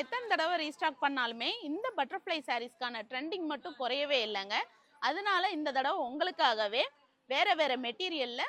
எத்தனை தடவை ரீஸ்டாக் பண்ணாலுமே இந்த பட்டர்ஃப்ளை சாரீஸ்க்கான ட்ரெண்டிங் மட்டும் குறையவே இல்லைங்க. அதனால இந்த தடவை உங்களுக்காகவே வேற வேற மெட்டீரியல்ல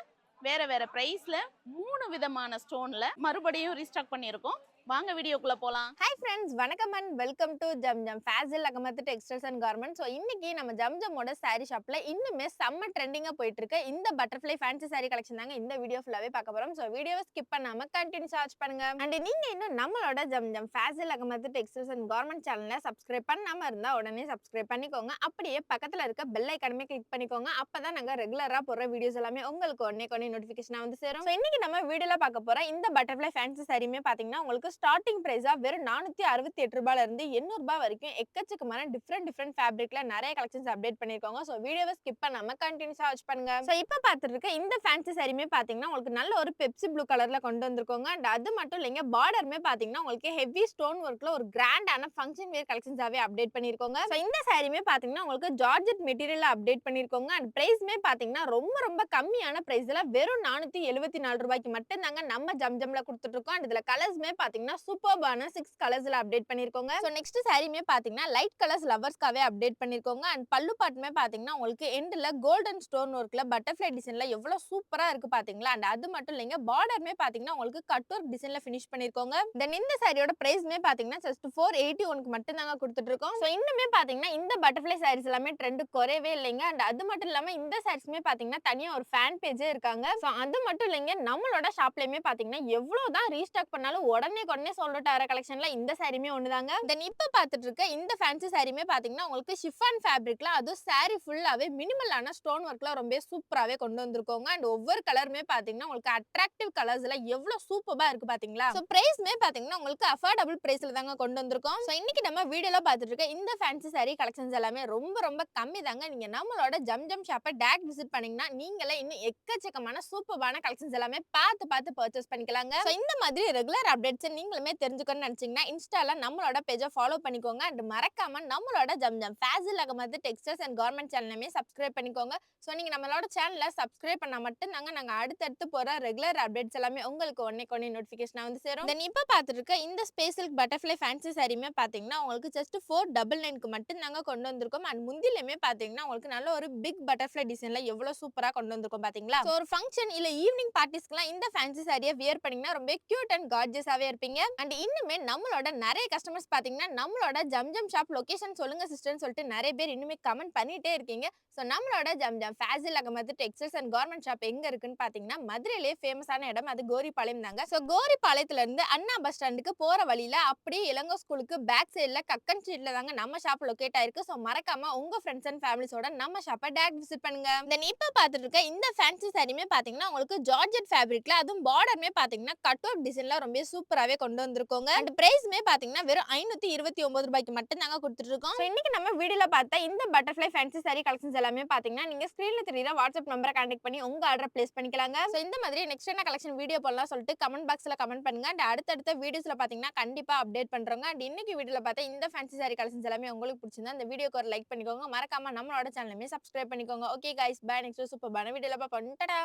வேற வேற பிரைஸ்ல 3 விதமான ஸ்டோன்ல மறுபடியும் ரீஸ்டாக் பண்ணியிருக்கோம். வாங்க வீடியோக்குள்ள போலாம். ஹாய் ஃப்ரெண்ட்ஸ், வணக்கம் and welcome to Zamzam Fazil Ahmed textiles and garments. So இன்னைக்கு நம்ம ஜம்ஜமோட சாரி ஷாப்ல இன்னுமே செம்ம ட்ரெண்டிங்காக போயிட்டு இருக்கு இந்த பட்டர்ஃப்ளை ஃபேன்சி சாரி கலெக்ஷன் தாங்க இந்த வீடியோ ஃபுல்லாவே பார்க்க போறோம். ஸோ வீடியோவை ஸ்கிப் பண்ணாம கண்டினியூ வாட்ச் பண்ணுங்க. அண்ட் நீங்க இன்னும் நம்மளோட Zamzam Fazil Ahmed textiles and garment சேனலை சப்ஸ்கிரைப் பண்ணாம இருந்தா உடனே சப்ஸ்கிரைப் பண்ணிக்கோங்க. அப்படியே பக்கத்துல இருக்க பெல் ஐக்கானுமே கிளிக் பண்ணிக்கோங்க. அப்பதான் நாங்க ரெகுலரா போடுற வீடியோஸ் எல்லாமே உங்களுக்கு உடனே நோட்டிஃபிகேஷனா வந்து சேரும். ஸோ இன்னைக்கு நம்ம வீடியோல பார்க்க போற இந்த பட்டர்ஃப்ளை ஃபேன்சி சாரியுமே பாத்தீங்கன்னா உங்களுக்கு ஸ்டார்டிங் பிரைஸா வெறும் 468 ரூபாயில இருந்து 800 ரூபாய் வரைக்கும் எக்கச்சக்கமான டிஃபரெண்ட் ஃபேப்ரிக்ல நிறைய கலெக்ஷன்ஸ் அப்டேட் பண்ணிருக்காங்க. சோ வீடியோவை ஸ்கிப் பண்ணாம கண்டினியூஸா வாட்ச் பண்ணுங்க. சோ இப்போ பார்த்துட்டு இருக்க இந்த ஃபேன்சி சாரியுமே பாத்தீங்கன்னா உங்களுக்கு நல்ல ஒரு பெப்சி ப்ளூ கலர்ல கொண்டு வந்திருக்காங்க. அண்ட் அது மட்டும் இல்லைங்க, பார்டருமே பாத்தீங்கன்னா உங்களுக்கு ஹெவி ஸ்டோன் ஒர்க்ல ஒரு கிராண்டான ஃபங்க்ஷன் வேர் கலெக்ஷன்ஸாவே அப்டேட் பண்ணிருக்காங்க. சோ இந்த சாரியுமே பாத்தீங்கன்னா உங்களுக்கு ஜார்ஜெட் மெட்டீரியல்ல அப்டேட் பண்ணிருக்காங்க. அண்ட் பிரைஸ்மே பாத்தீங்கன்னா ரொம்ப கம்மியான பிரைஸ்ல வெறும் 474 ரூபாய்க்கு மட்டும் தாங்க நம்ம ஜம்ஜம்ல கொடுத்துட்டு இருக்கோம். அண்ட் இதுல கலர்ஸ்மே பாத்தீங்கன்னா சூப்பர்பான 6 கலர்ஸ்ல அப்டேட் பண்ணிருக்கோங்க. சோ நெக்ஸ்ட் சாரியுமே பாத்தீங்கன்னா லைட் கலர்ஸ் லவர்ஸ்க்காவே அப்டேட் பண்ணிருக்கோங்க. அண்ட் பல்லு பாட்டுமே பாத்தீங்கன்னா உங்களுக்கு எண்ட்ல கோல்டன் ஸ்டோன் ஒர்க்ல பட்டர்ஃப்ளை டிசைன்ல எவ்வளவு சூப்பரா இருக்கு பாத்தீங்களா. அண்ட் அது மட்டும் இல்லைங்க, பார்டர்மே பாத்தீங்கன்னா உங்களுக்கு கட் ஒர்க் டிசைன்ல ஃபினிஷ் பண்ணிருக்கோங்க. தென் இந்த சாரியோட பிரைஸ்மே பாத்தீங்கன்னா ஜஸ்ட் 481 மட்டும் தாங்க கொடுத்துட்டு இருக்கோம். சோ இன்னுமே பாத்தீங்கன்னா இந்த பட்டர்ஃப்ளை சாரீஸ் எல்லாமே ட்ரெண்ட் குறையவே இல்லைங்க. அண்ட் அது மட்டும் இல்லாம இந்த சாரீஸ்மே பாத்தீங்கன்னா தனியா ஒரு ஃபேன் பேஜே இருக்காங்க. சோ அது மட்டும் இல்லைங்க, நம்மளோட ஷாப்லயுமே பாத்தீங்கன்னா எவ்வளவுதான் ரீஸ்டாக் பண்ணாலும் உடனே சொல்லிட்டு வர கலெக்ஷன்ல இந்த சாரியுமே ஒண்ணுதாங்க. தென் இப்ப பாத்துட்டு இருக்க இந்த ஃபேன்சி சாரியுமே பாத்தீங்கன்னா உங்களுக்கு ஷிஃபான் ஃபேப்ரிக்ல அது சாரி ஃபுல்லாவே மினிமலான ஸ்டோன் ஒர்க்ல ரொம்ப சூப்பராவே கொண்டு வந்திருக்கோங்க. அண்ட் ஒவ்வொரு கலருமே பாத்தீங்கன்னா உங்களுக்கு அட்ராக்டிவ் கலர்ஸ்ல எவ்வளவு சூப்பரா இருக்கு பாத்தீங்களா. சோ பிரைஸ்மே பாத்தீங்கன்னா உங்களுக்கு அஃபோர்டபிள் பிரைஸ்ல தாங்க கொண்டு வந்திருக்கோம். சோ இன்னைக்கு நம்ம வீடியோல பாத்துட்டு இருக்க இந்த ஃபேன்சி சாரி கலெக்ஷன்ஸ் எல்லாமே ரொம்ப கம்மி தாங்க. நீங்க நம்மளோட ஜம்ஜம் ஷாப்பை டைரக்ட் விசிட் பண்ணீங்கன்னா நீங்களே இன்னும் எக்கச்சக்கமான சூப்பரான கலெக்ஷன்ஸ் எல்லாமே பார்த்து பர்ச்சேஸ் பண்ணிக்கலாங்க. சோ இந்த மாதிரி ரெகுலர் அப்டேட்ஸ் நீங்களுமே தெரிஞ்சுக்கணும்னு நினைச்சீங்கன்னா இன்ஸ்டால நம்மளோட பேஜை ஃபாலோ பண்ணிக்கோங்க. அண்ட் மறக்காம நம்மளோட Zamzam Fazil Ahmed textiles and garment சேனலுமே சப்ஸ்கிரைப் பண்ணிக்கோங்க. ஸோ நீங்க நம்மளோட சேனலை சப்ஸ்கிரைப் பண்ணா மட்டும் நாங்க அடுத்தடுத்து போற ரெகுலர் அப்டேட்ஸ் எல்லாமே உங்களுக்கு ஒன்னே நோட்டிஃபிகேஷனா வந்து சேரும். தென் இப்போ பார்த்துட்டு இருக்க இந்த ஸ்பேஸ் சில்க் பட்டர்ஃப்ளை ஃபேன்சி சாரியுமே பாத்தீங்கன்னா உங்களுக்கு ஜஸ்ட் 499 மட்டும் நாங்க கொண்டு வந்திருக்கோம். அண்ட் முந்திலுமே பாத்தீங்கன்னா உங்களுக்கு நல்ல ஒரு பிக் பட்டர்ஃப்ளை டிசைன்ல எவ்வளவு சூப்பரா கொண்டு வந்திருக்கோம் பாத்தீங்களா. ஸோ ஒரு ஃபங்க்ஷன் இல்ல ஈவினிங் பார்ட்டிஸ்க்குலாம் இந்த ஃபேன்சி சாரியை வியர் பண்ணீங்கன்னா ரொம்ப கியூட் அண்ட் கார்ஜியஸாவே இருப்பீங்க. அண்ட் இன்னுமே நம்மளோட நிறைய கஸ்டமர்ஸ் பாத்தீங்கன்னா நம்மளோட ஜம்ஜம் ஷாப் லொகேஷன் சொல்லுங்க சிஸ்டர்னு சொல்லிட்டு நிறைய பேர் இன்னுமே கமெண்ட் பண்ணிட்டே இருக்கீங்க. சோ நம்மளோட Zamzam Fazil Ahmed textiles and garment shop எங்க இருக்குன்னு பாத்தீங்கன்னா மதுரையிலே ஃபேமஸான இடம் அது கோரிப்பாளையம் தாங்க. சோ கோரிப்பாளையத்துல இருந்து அண்ணா பஸ் ஸ்டாண்டுக்கு போற வழியில அப்படியே இளங்கோ ஸ்கூலுக்கு பேக் சைடுல கக்கன் ஸ்ட்ரீட்ல தாங்க நம்ம ஷாப் லொகேட் ஆயிருக்கு. சோ மறக்காம உங்க ஃப்ரெண்ட்ஸ் அண்ட் ஃபேமிலிஸோட நம்ம ஷாப்பை டைரக்ட் விசிட் பண்ணுங்க. தென் இப்ப பாத்துட்டு இருக்க இந்த ஃபேன்சி சாரியுமே பாத்தீங்கன்னா உங்களுக்கு ஜார்ஜெட் ஃபேப்ரிக்ல அதுவும் பார்டர்மே பாத்தீங்கன்னா கட் ஒர்க் டிசைன்ல ரொம்ப சூப்பராவே கொண்டு வந்திருக்கோங்க. அண்ட் பிரைஸ்மே பாத்தீங்கன்னா வெறும் 529 ரூபாய்க்கு மட்டும் நாங்க கொடுத்துட்டு இருக்கோம். சோ இன்னைக்கு நம்ம வீடியோல பார்த்த இந்த பட்டர்ஃப்ளை ஃபேன்சி சாரி கலெக்ஷன்ஸ் எல்லாமே பாத்தீங்கன்னா நீங்க ஸ்கிரீன்ல தெரியுற வாட்ஸ்அப் நம்பரை கான்டாக்ட் பண்ணி உங்க ஆர்டர் பிளேஸ் பண்ணிக்கலாங்க. சோ இந்த மாதிரி நெக்ஸ்ட் என்ன கலெக்ஷன் வீடியோ போடலாம் சொல்லிட்டு கமெண்ட் பாக்ஸ்ல கமெண்ட் பண்ணுங்க. அண்ட் அடுத்தடுத்த வீடியோஸ்ல பாத்தீங்கன்னா கண்டிப்பா அப்டேட் பண்றோங்க. அண்ட் இன்னைக்கு வீடியோல பார்த்த இந்த ஃபேன்சி சாரி கலெக்ஷன்ஸ் எல்லாமே உங்களுக்கு பிடிச்சிருந்தா இந்த வீடியோக்கு ஒரு லைக் பண்ணிக்கோங்க. மறக்காம நம்மளோட சேனலுமே சப்ஸ்கிரைப் பண்ணிக்கோங்க. Okay guys, bye. நெக்ஸ்ட் சூப்பரான வீடியோல பாப்போம். டடா.